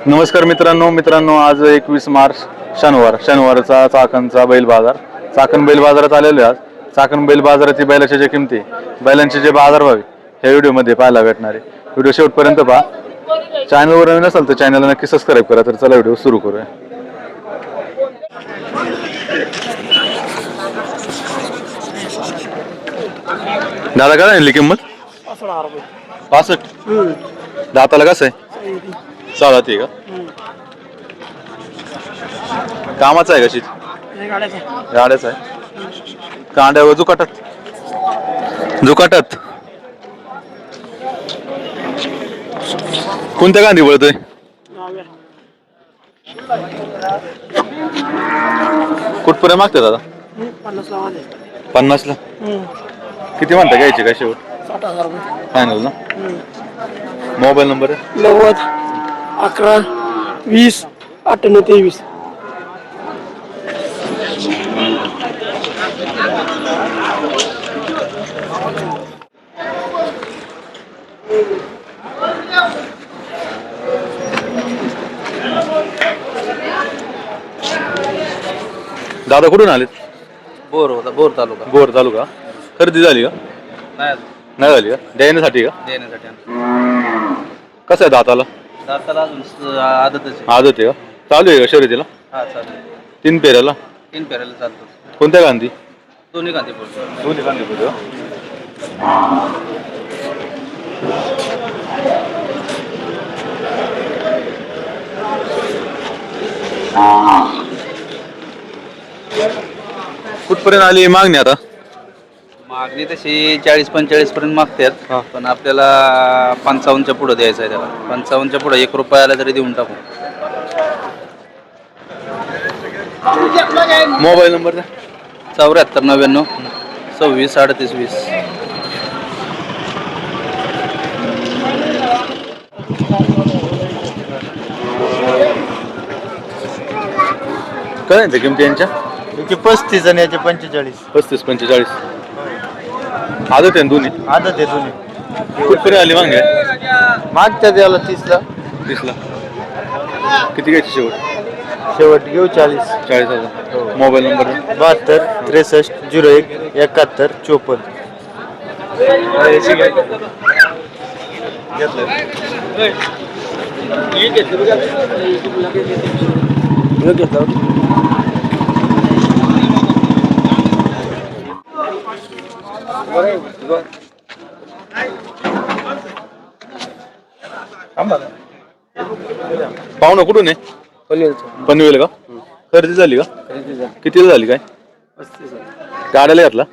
नमस्कार मित्रांनो आज 21 मार्च शनिवारचा चाकणचा बैल बाजार. चाकण बैल बाजारात आलेलो आज. चाकण बैल बाजाराची बैलाच्या ज्या किमती, बैलांचे जे बाजारभाव ह्या व्हिडिओमध्ये पाहायला भेटणार आहे. व्हिडिओ शेवटपर्यंत पहा. चॅनलवर नवीन असाल तर चॅनलला नक्की सबस्क्राईब करा. तर चला व्हिडिओ सुरू करूया. दादा काय आणली किंमत? 65. दाताला कसं आहे? 6 दाती आहे का? कामाचा आहे का शेती? गाड्याचा आहे. कांड्यावर जुकाटात कोणत्या गांधी वळतोय? कुठपर्यंत मागते दादा? 50 ला. किती म्हणता घ्यायचे काय शेवट? 60,000 रुपये फायनल ना? मोबाईल नंबर आहे 90 11 20 98 23. दादा कुठून आलेत? बोर तालुका. बोर तालुका. खरेदी झाली का? नाही झाली का? देण्यासाठी का? देण्यासाठी कसं आहे दाताला? दाताला अजून आदतच आदत आहे का? चालू आहे का शर्यतीला? हा चालेल. 3 पेऱ्याला? 3 पेरायला चालतो. कोणत्या गांधी? दोन्ही कांदे पडतो. दोन्ही गांधी पडतो. कुठपर्यंत आली मागणी आता? मागणी तशी 40-45 पर्यंत मागतात, पण आपल्याला 55च्या पुढे द्यायचं आहे त्याला. 55च्या पुढे 1 रुपयाला तरी देऊन टाकू. Mobile number 74 99 26 38 20. काय आहे किमती यांच्या? 35 आणि याचे 45. 35-45 आदत आहे दोन्ही. आदत आहे दोन्ही. कुठपर्यंत आली मागे? मागच्या द्याला 30ला. 30ला. किती घ्यायची शेवट? शेवट घेऊ 40. 40,000. Mobile number 72 63 01 71 54. पाहुणा कुठून आहे? पनवेल का? खरेदी झाली का? कितीला झाली काय? गाड्याला घातला?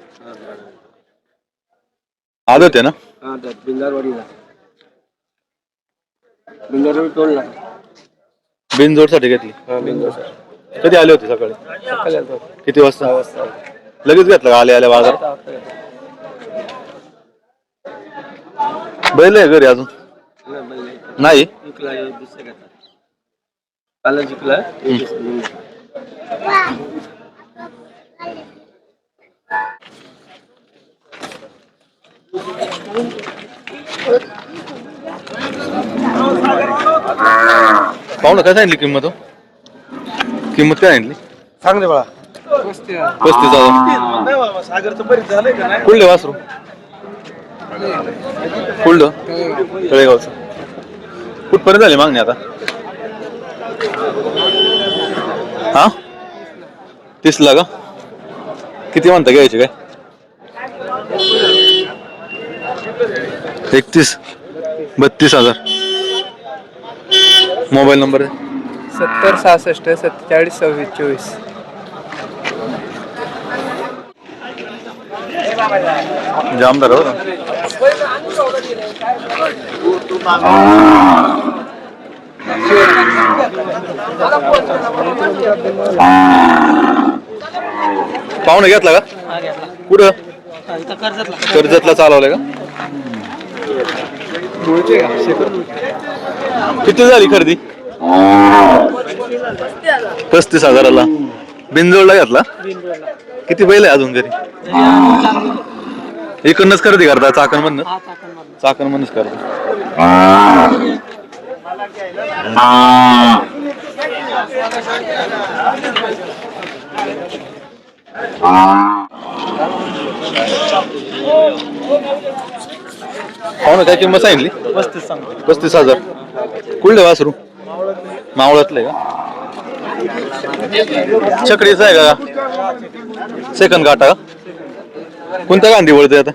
आदत आहे ना? बिनजोड साठी घेतली. कधी आले होते? सकाळी. किती वाजता? लगेच घेतला का आल्या बाजारात? बैल आहे घरी अजून? नाही. पाहुणा काय सांगितली किंमत? किंमत काय सांगितली? चांगले बाळा. 35,000. कुठले वासरू? कुठलं? तळेगावचं. कुठपर्यंत झाली मागणी आता? हा 30ला का? किती म्हणता घ्यायचे काय? 31 32,000. Mobile number 70 66 47 26 24. जामदार हो. पाहुणा घेतला का? कुठं? कर्जतला चालवलाय का? किती झाली खरेदी? 35,000ला. बिनजोडला घेतला? किती बैल आहे अजून घरी? इकडनंच खरेदी करता चाकण मधनच करता. हो ना, काय किंमत सांगितली? 35,000. कुठले वासरू? मावळातले का? छकडीचा आहे का? सेकंड काटा का? कोणत्या गांधी वळते आता?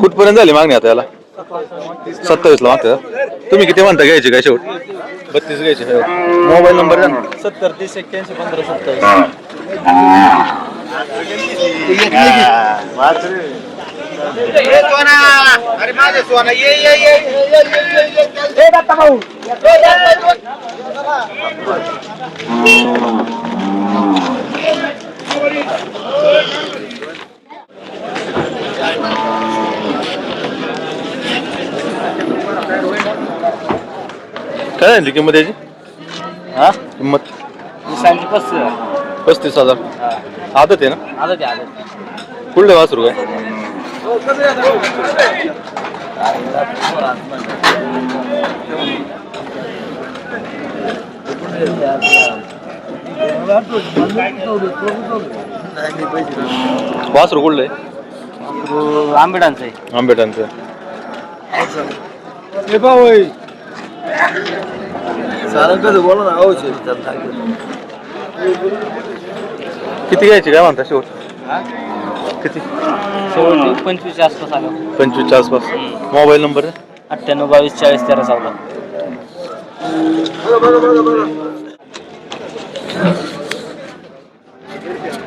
कुठपर्यंत झाली मागणी आता याला? 27 ला मागते. तुम्ही किती म्हणता घ्यायची काय शेवट? 32 घ्यायची. मोबाईल नंबर द्या ना. 70 30 81 15 27. काय झाली किंमत याची? हा किंमत 35,000. आदत आहे ना? कुठले वासरू काय? वासरू कुठलं आहे? आंबेडांचं आहे. आंबेटांचं. किती घ्यायची काय म्हणता शेवट? किती? 25 आसपास आलं. 25च्या आसपास. Mobile number 98 22 40 13 14.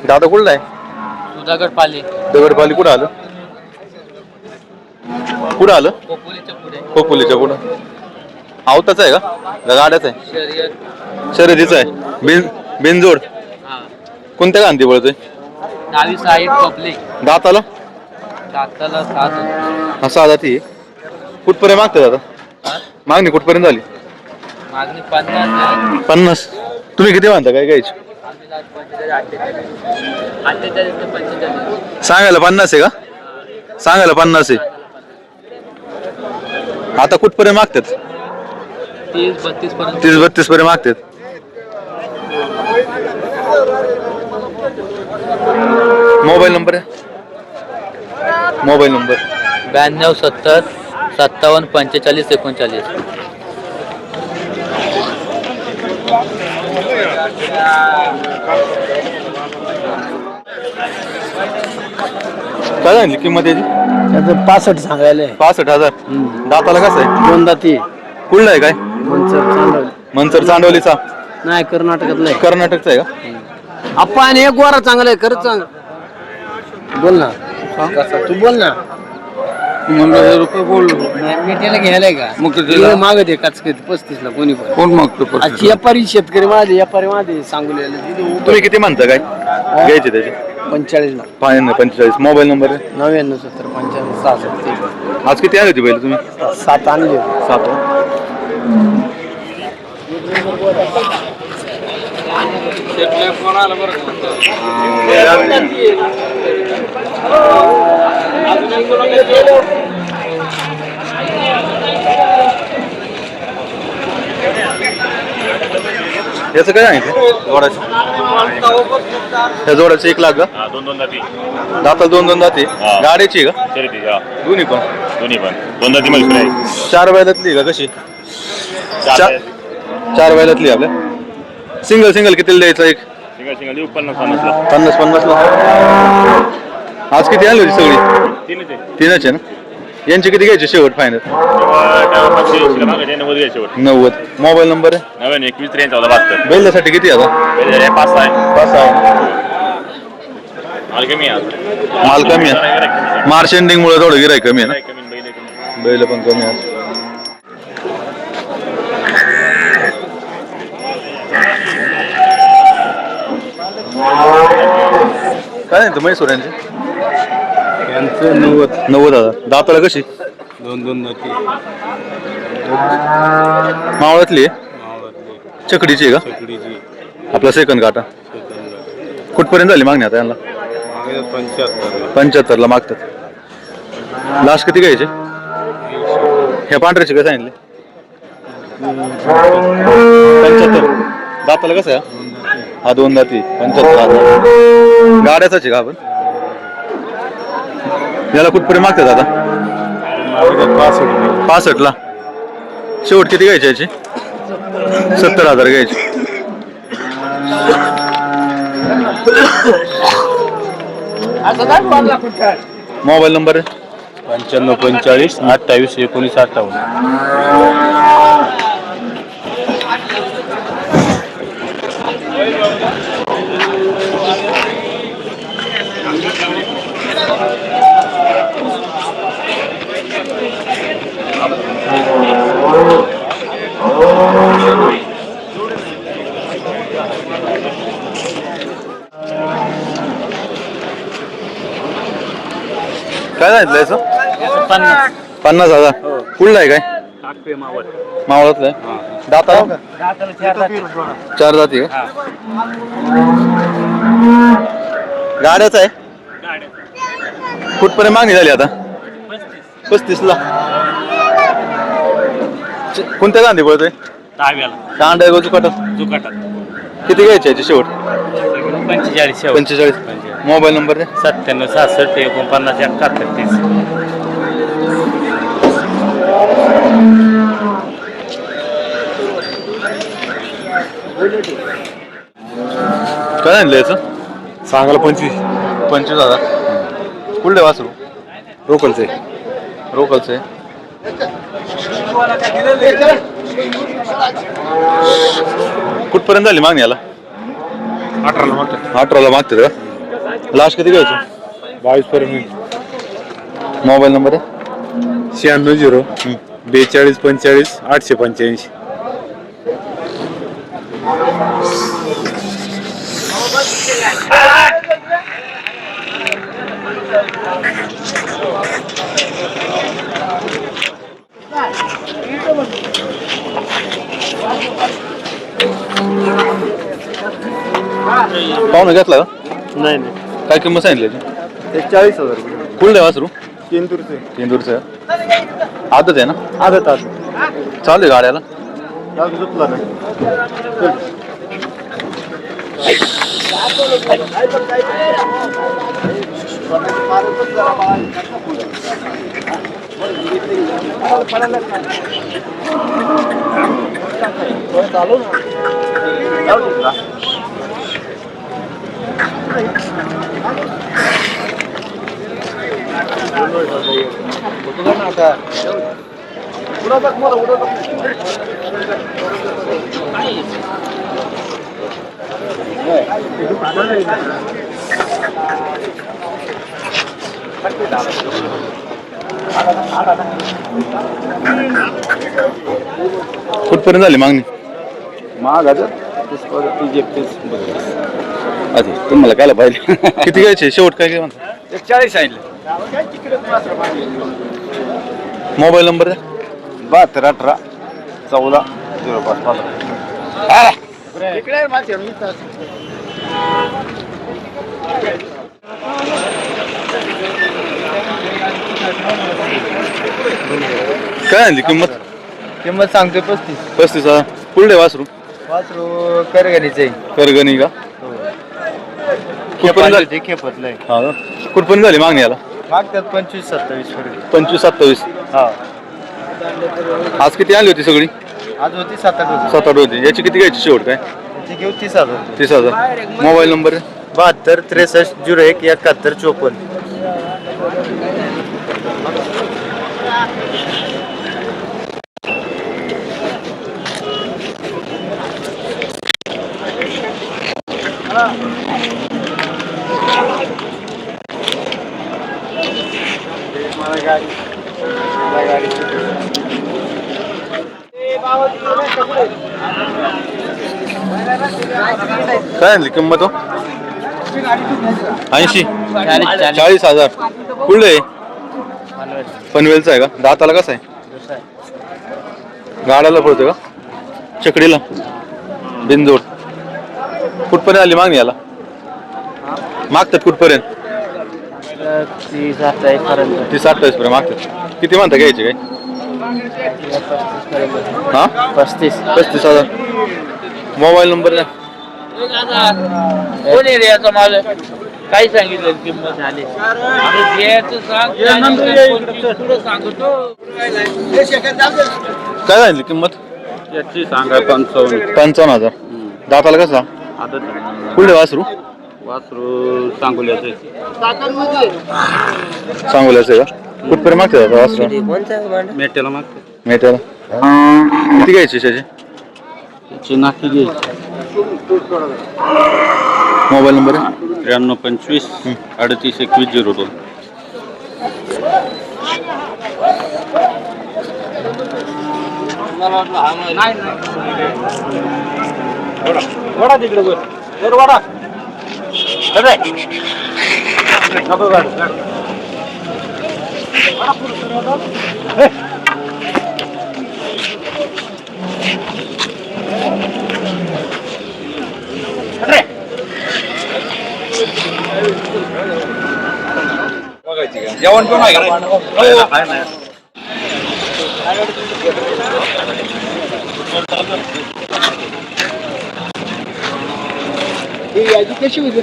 दादा कुठला आहे? सुधागड पाली. दगडपाली कुठं आलं? कुठं आलं? खोपोलीच्या पुढं. आवताच आहे का? गाड्याच आहे? शर्यतीचं आहे. बिनजोड. कोणत्या गांधी वळतोय? 22 पब्लिक. दाताला? दाताला 7. असा दाती. कुठपर्यंत मागते दादा? मागणी कुठपर्यंत झाली? मागणी 50. 50. तुम्ही किती म्हणता काय घ्यायची? 48 ते 45. सांगायला 50 आहे का? सांगायला 50 आहे. आता कुठपर्यंत मागतात? 30-32 पर्यंत. 30-32 पर्यंत मागतात. मोबाईल नंबर आहे? Mobile number 92 70 57 45 39. काय झाली किंमत याची? त्याचं 65 सांगायला. 65,000. दाताला कसं आहे? 2 दाती. कुठला आहे काय? चांडवली. मनसर चांडवलीचा. नाही कर्नाटकातलं आहे. कर्नाटकचा आहे का? आपण एक वारा चांगला आहे. खरंच चांगलं. बोल ना. तू बोल ना. रुपये बोललो. मी त्याला घ्यायलाय का? मग मागत आहे काच 35 ला कोणी पण. कोण मागतो? व्यापारी शेतकरी व्यापारी माझे सांगू तुम्ही किती म्हणता काय घ्यायचे त्याचे? 45 ला. 45. मोबाईल नंबर आहे? 99 70 95 66. आज किती आली होती पहिले तुम्ही? 7 आणले. 7. फोन आला बरं. याचं काय सांगितलं? जोडाचं ह्या जोडाचं 1 लाख का? 2 दाती. दाताला 2 दाती. गाड्याची आहे का? शर्यती हा दोन्ही पण? दोन्ही पण 2 दाती मध्ये आहे. 4 बैलातली का कशी? चार 4 बैलातली आपल्या. सिंगल कितीला द्यायचं? एक सिंगल देऊ 50 ला. 50 ला. आज किती आली होती सगळी? 3च आहे ना? यांची किती घ्यायची शेवट फायनल? 90. मोबाईल नंबर आहे? 91 23 72. बैलासाठी किती आता? 5 आहे. 5 आहे. माल कमी आहे. माल कमी आहे. मार्च एंडिंग मुळे थोडं गिराय कमी आहे ना? बैल पण कमी आहे. काय नाही म्हैसूर यांचे? 90,000. दाताला कशी? 2 दाती. मावळातली आहे? चकडीची आहे का? आपला सेकंड काटा. कुठपर्यंत झाली मागणी आता यांना? 75 ला मागतात. लास्ट किती घ्यायचे? ह्या पांढऱ्याचे काय सांगितले? 75 दाताला कसं आहे हा 2 दाती 75,000 गाड्याचाच आहे का आपण याला कुठपर्यंत मागतात आता 65 ला शेवट किती घ्यायची याची 70,000 घ्यायची मोबाईल नंबर 95 45 28 19 58. काय सांगितलं याचं 50,000 कुठला आहे काय मावळातलं आहे दाता 4 दाती आहे गाड्याचा आहे कुठपर्यंत मागणी झाली आता 35 ला कोणत्या गांधी पळतोय तांडा जुकाटात किती घ्यायची याची शेवट 45 मोबाईल नंबर दे 97 66 49 71 30. काय आणलं याचं सांगायला 25,000 कुठले वासरू रोकलचे रोकलचे कुठपर्यंत झाली मागणी याला 18ला मागते का लास्ट किती घ्यायचं 22 पर्यंत मोबाईल नंबर आहे 96 42 45 885. पाहुणे घेतला का नाही काय किंमत सांगितली ते 40,000 रुपये. कुठलं आहे वासरू केंदूरचे आदत आहे ना आदत चालू आहे गाड्याला झोपला नाही. कुठपर्यंत झाली मागणी आधी तुम्हाला काय पाहिजे किती घ्यायचे शेवट काय म्हणतो 40 सांगितलं मोबाईल नंबर द्या 72 18 14 05 15. काय आणली किंमत किंमत सांगतोय 35,000 कुठले वासरू वासरू करगणीचे करगणी का कुठपर्यंत झाली खेपतलंय हा का? कुठपर्यंत झाली मागणी याला मागतात 25 27 पर्यंत. 25-27 हा आज किती आली होती सगळी आज होती 7 8 होती 7-8 होती याची किती घ्यायची शेवट काय त्याची घेऊ 30,000. 30,000 मोबाईल नंबर 72 63 01 71 54. काय आणली किंमत हो 80 40,000 कुठलं आहे पनवेलचा आहे का दाताला कसा आहे गाड्याला पडतो का चकडीला बिनजोड कुठपर्यंत आली मागणी याला मागतात कुठपर्यंत 30 28 पर्यंत. 30-28 पर्यंत मागतात किती म्हणता घ्यायचे काय हा 35,000. मोबाईल नंबर द्या. काय सांगितलं किंमत झाली काय झाली किंमत? याची सांगा 55. 55,000. दाताला कसा? आता कुठले वासरू? वासरू सांगोल्याचं आहे. सांगोल्याचं का? कुठपर्यंत मागते दादा वासरू? मेट्याला मागते. मेट्याला किती घ्यायची त्याची? त्याची नाकी घ्यायची. मोबाईल नंबर आहे? 9325 38 21 02. वडा तिकडे वडा जेवण पण आहे का? कशी होती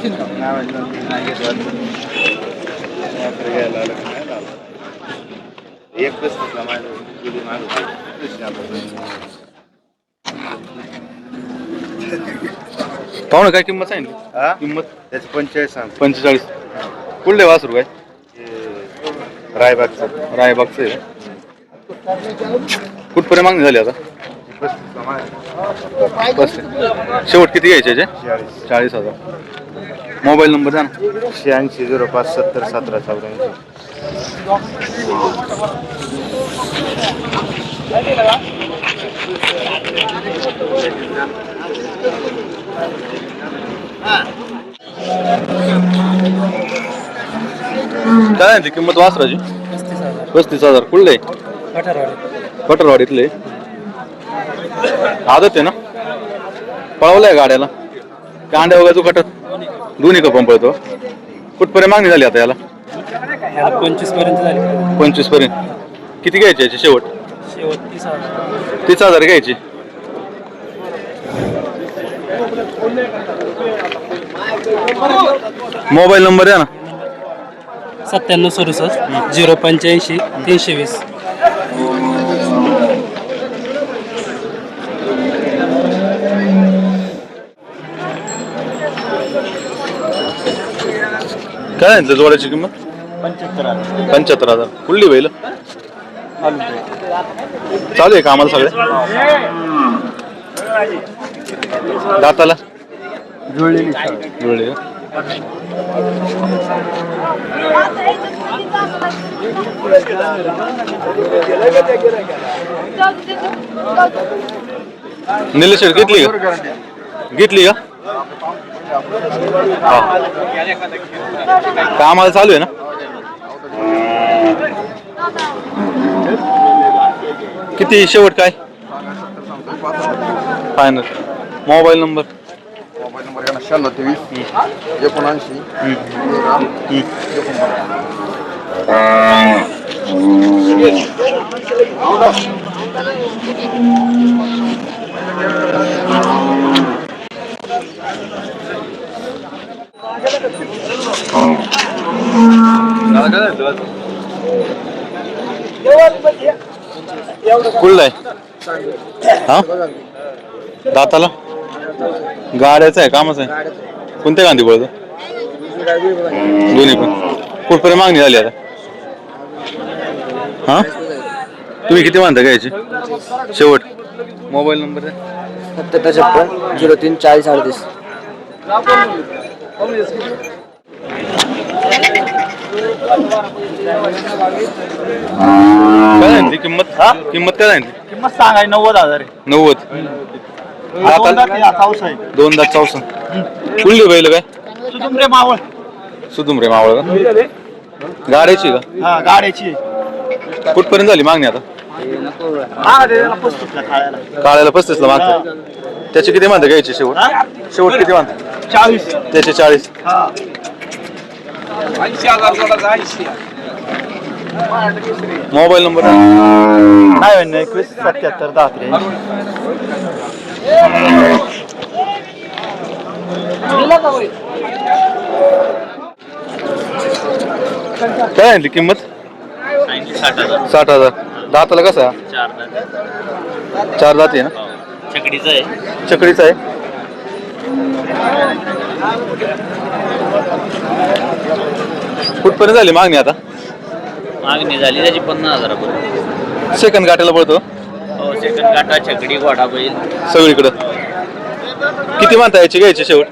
पाहू ना काय किंमत सांगितली? किंमत त्याचे 45 सांग 45. कुठले वासरू काय? रायबागचं रायबागचं आहे. कुठपर्यंत मागणी झाली आता? 35. शेवट किती घ्यायचे याचे? 40,000. मोबाईल नंबर द्या ना. 86 05 70 17 84. काय आहे ती किंमत वासराची? 35,000. कुठले? कटरवाडीतले. आदत आहे ना? पळवलाय गाड्याला? कांड्या वगैरे तू कटत दोन्ही का पंपळतो? कुठपर्यंत मागणी झाली आता याला? 25 पर्यंत झाली. 25 पर्यंत. किती घ्यायची याची शेवट? 30,000. 30,000 घ्यायची. मोबाईल नंबर द्या ना. 97 67 085 320. काय सांगितलं जोड्याची किंमत? 75,000. कुठली बैल? चालू आहे का आम्हाला सगळे? दाताला जुळलेली का? निलेश घेतली का? घेतली का? कामाला चालू आहे ना? किती शेवट काय फायनल? Mobile number? 96 79 कुठला आहे? हा दाताला गाड्याचा आहे कामाचा आहे? कोणत्या गांधी बोलतो? दोन्ही पण. कुठपर्यंत मागणी झाली आता? हा तुम्ही किती मानता घ्यायची शेवट? मोबाईल नंबर आहे? 70 03 40 38. काय सांगितली किंमत? किंमत काय सांगितली? किंमत सांगाय 90,000 आहे. 90. दोन दात 64. कुठली बैल काय? सुदुमरे मावळ. सुदुमरे मावळ का? गाड्याची का? हा गाड्याची. कुठपर्यंत झाली मागणी आता? काळ्याला 35 ला मागतात. त्याचे किती मानते घ्यायचे शेवट? शेवट किती मानते? 40. त्याचे 40. 80,000. मोबाईल नंबर 99 काय आहे ती किंमत? 60,000. दाताला कसा आहे? 4 दात आहे ना? चकडीचा आहे. कुठपर्यंत झाली मागणी आता? मागणी झाली त्याची 50,000 सेकंड गाठायला पडतो हो सेकंड काटा छकडी गोडा बैल सगळीकडं. किती म्हणता याची घ्यायची शेवट?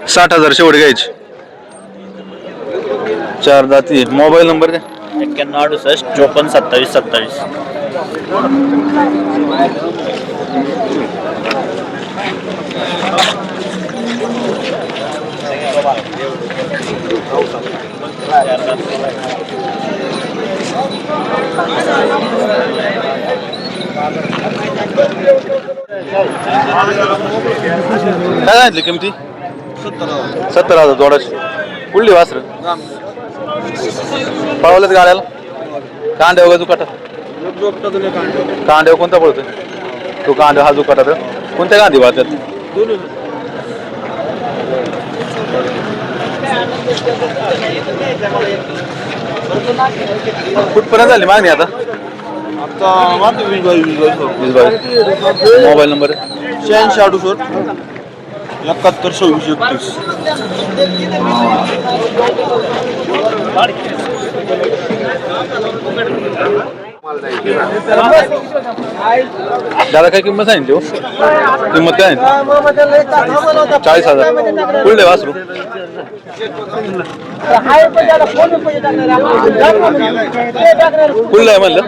60,000 शेवट घ्यायची. 4 दाती. मोबाईल नंबर द्या. 91 68 54 27 27. काय सांगितली किमती? 70,000 जोडाची. कुठली वासर? पळवल्यात गाड्याला? कांड्या वगैरे जुकाटा? कांड्या कोणता पळतोय? तो कांड्या हा जुकाटा तर कोणत्या गांधी वाहतात? कुठपर्यंत झाली मागणी आता? 20-22. Mobile number 86 71 24 31. दादा काय किंमत सांगितली हो? किंमत काय आहे? 40,000. कुठले वासरू? कुठलं आहे म्हणलं?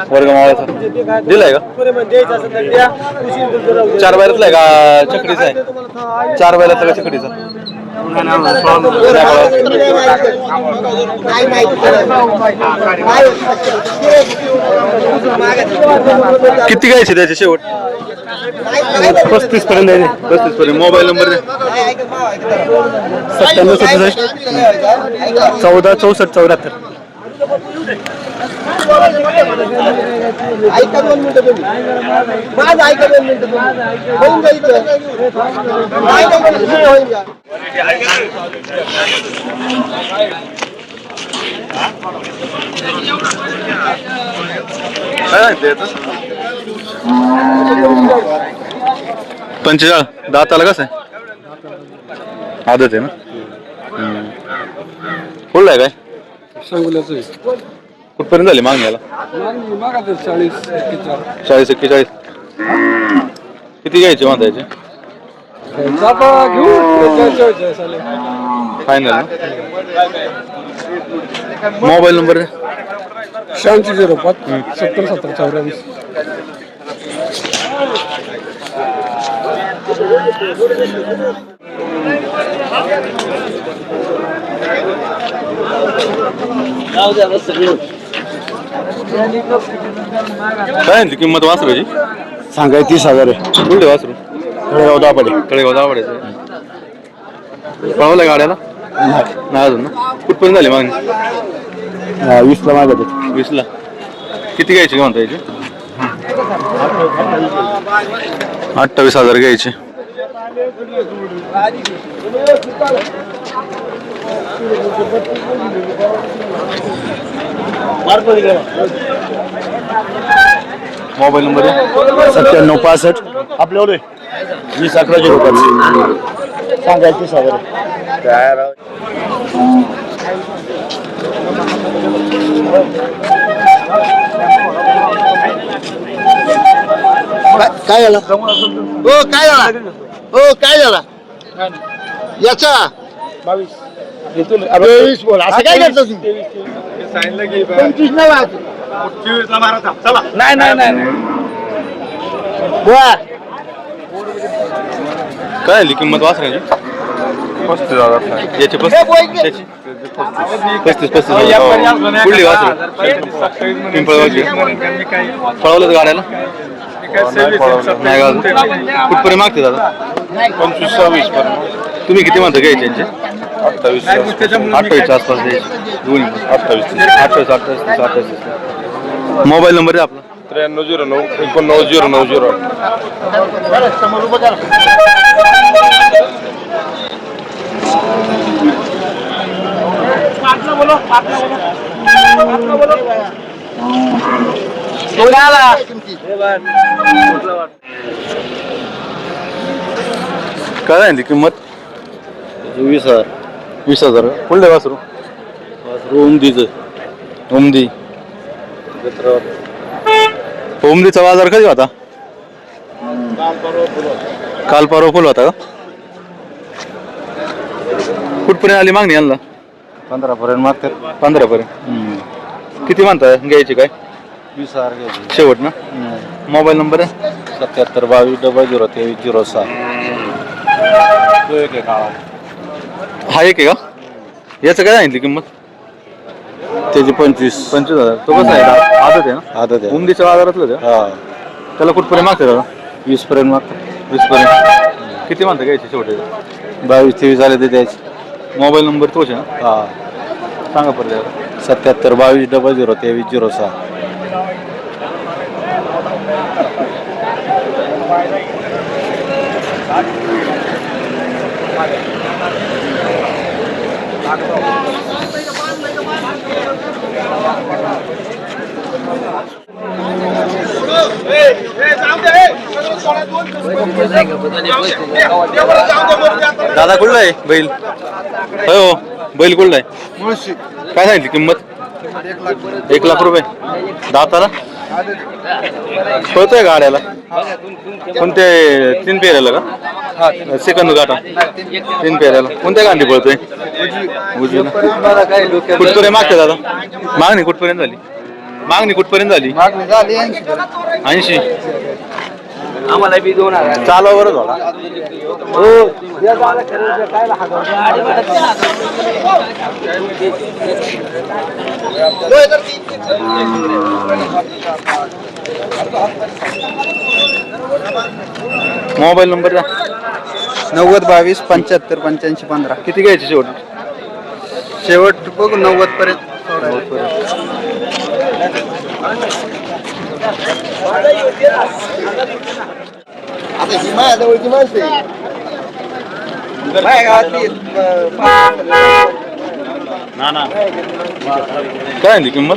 वर्गमाळाचा. दिलाय का? 4 बैलातला आहे का चकडीचा आहे? 4 बैलातला का चकडीचा? किती घ्यायचे त्याचे शेवट? 35 पर्यंत आहे. 35 पर्यंत. Mobile number 97 67 14 64 74. ऐका 2 मिनिटं तुम्ही. माझं ऐका 2 मिनिटं तुम्ही. होऊन जायचं. नाही होईल का? काय सांगितलं याचं? 45. दाताला कसं आहे? आदत आहे ना? कुठला आहे काय? कुठपर्यंत झाली मागण्याला? 40-41. किती घ्यायचे म्हणता याचे? फायनल. Mobile number 8605 70 70 24. काय आहे किंमत वासराची? सांगाय 30,000 आहे. कुठले वासरू? तळेगाव दाभाडे. तळेगाव दाभाड्याचं. पळवलं गाड्याला? नाही अजून ना. कुठपर्यंत झाली मागणी? 20 ला मागत 20ला. किती घ्यायची म्हणता याची? 28,000 घ्यायचे. मोबाईल नंबर 97 65 आपल्यावर 20 11 05. सांगाय 30,000 आहे. काय झालं? हो काय झाला? हो काय झाला? याचा 22 बोल. असं काय करतो तू? 25 नाही वाजत. नाही. बर. काय आली किंमत वासराची? 35,000. याची 35. 35. कुठली वासर? पिंपळगावची. पळवलं गाड्याला? नाही का? कुठपर्यंत मागते दादा? 25-26 पर्यंत. तुम्ही किती म्हणता घ्यायचे यांचे? 28च्या आसपास द्यायची दोन्ही 28. मोबाईल नंबर आहे आपला 9309 890908. काय आहे ती किंमत? 20,000. 20,000. कुठले वासरू? उमदी. उमदीचा बाजार कधी होता? काल परवा फुल होता का? कुठपर्यंत आली मागणी यांना? 15 पर्यंत मागतात. 15 पर्यंत. किती म्हणताय घ्यायची काय? 20,000 घ्यायचे. शेवट ना. मोबाईल नंबर आहे 77 22 00 23 06. हा एक आहे का? याचं काय सांगितली किंमत? त्याची 25,000. तो कसा आहे? आदत आहे ना? आदत आहे. उमदीच्या बाजारातलं का? हा त्याला कुठपर्यंत मागते दादा? 20 पर्यंत मागतात. 20 पर्यंत. किती म्हणता घ्यायची शेवटी? 22 23 झाले ते द्यायचे. मोबाईल नंबर तोच आहे ना? हा सांगा परत. 77 22 00 23 06. दादा कुठला आहे बैल? हो बैल कुठला आहे? काय सांगितली किंमत? 1 लाख रुपये. दाताला पळतोय गाड्याला? कोणते 3 पेऱ्याला का? सेकंद गाठा 3 पेऱ्याला. कोणत्या गांधी पळतोय? उजवीला. कुठपर्यंत मागते दादा? मागणी कुठपर्यंत झाली? मागणी कुठपर्यंत झाली? 80. आम्हाला बी 2,000. चालवा बरं थोडा. मोबाईल नंबर द्या. 90 22 75 85 15. किती घ्यायची शेवट? शेवट बघू 90 पर्यंत. आता ही माझ्या जवळची माणसं आहे. माझ्या गावातली काय आहे ती किंमत?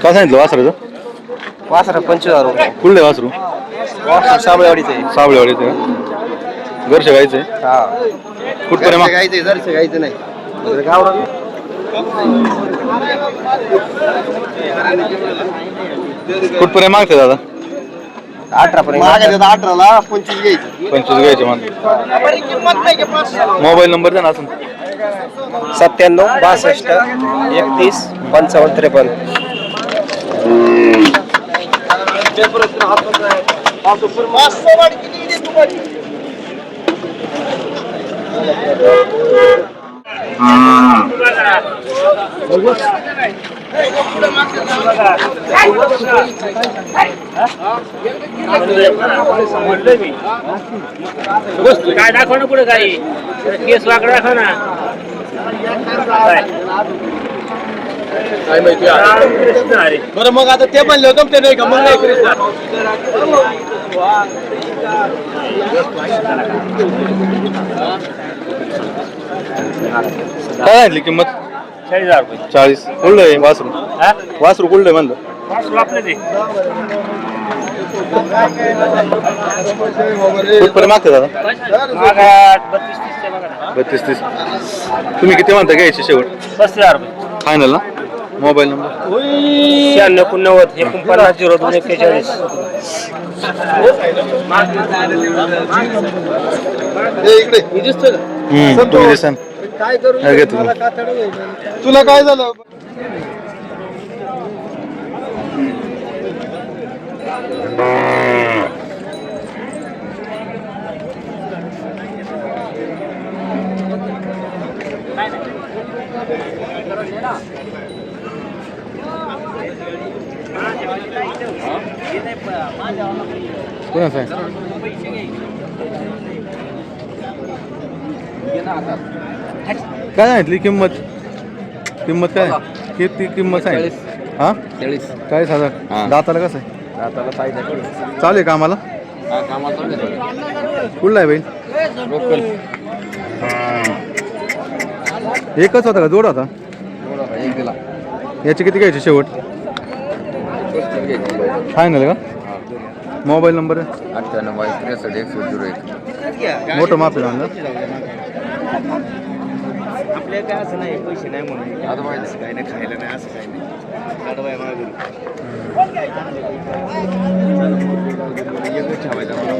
काय सांगितलं वासराचं? वासरा 25,000 रुपये. कुठले वासरू? साबळेवाडीचं आहे. सावळेवाडीचं का? घरचे गायचे? हा कुठपर्यंत गायचं जरसं गायचं नाही. गावडा कुठपर्यंत मागते दादा? 18 पर्यंत. 18ला 25 घ्यायची. 25 घ्यायचे मान. मोबाईल नंबर द्या ना असून. 97 62 31 55 53. काय दाखव ना पुढे काही केस वाकडा दाखव ना. बरं मग आता ते म्हणले होते ते नाही का मग नाही कृष्णा. काय सांगितली किंमत? 40,000 रुपये. 40. कुठलं आहे वासरू? वासरू कुठलं आहे म्हणलं? आपलं ते कुठपर्यंत मागते दादा? 32 32 30. तुम्ही किती म्हणता घ्यायची शेवट? 35,000 रुपये. फायनल ना? Mobile number 96 90 49 02 41. इकडे तुम्ही दिसान काय करू हे घे तुला. मला कातडं होईल. तुला काय झालं कोणाचं आहे काय सांगितली किंमत किंमत काय किती किंमत सांगितली हा 40,000 दाताला कसं आहे चालू आहे कामाला कुठला आहे बैल एकच होता का जोड होता याची किती घ्यायची शेवट फायनल का मोबाईल नंबर आहे 98 मोठं माप आहे ना आपल्या काय असं नाही पैसे नाही म्हणून आता काही नाही खायला नाही असं काही नाही गाडवाय मागून एकच ठेवायचा मला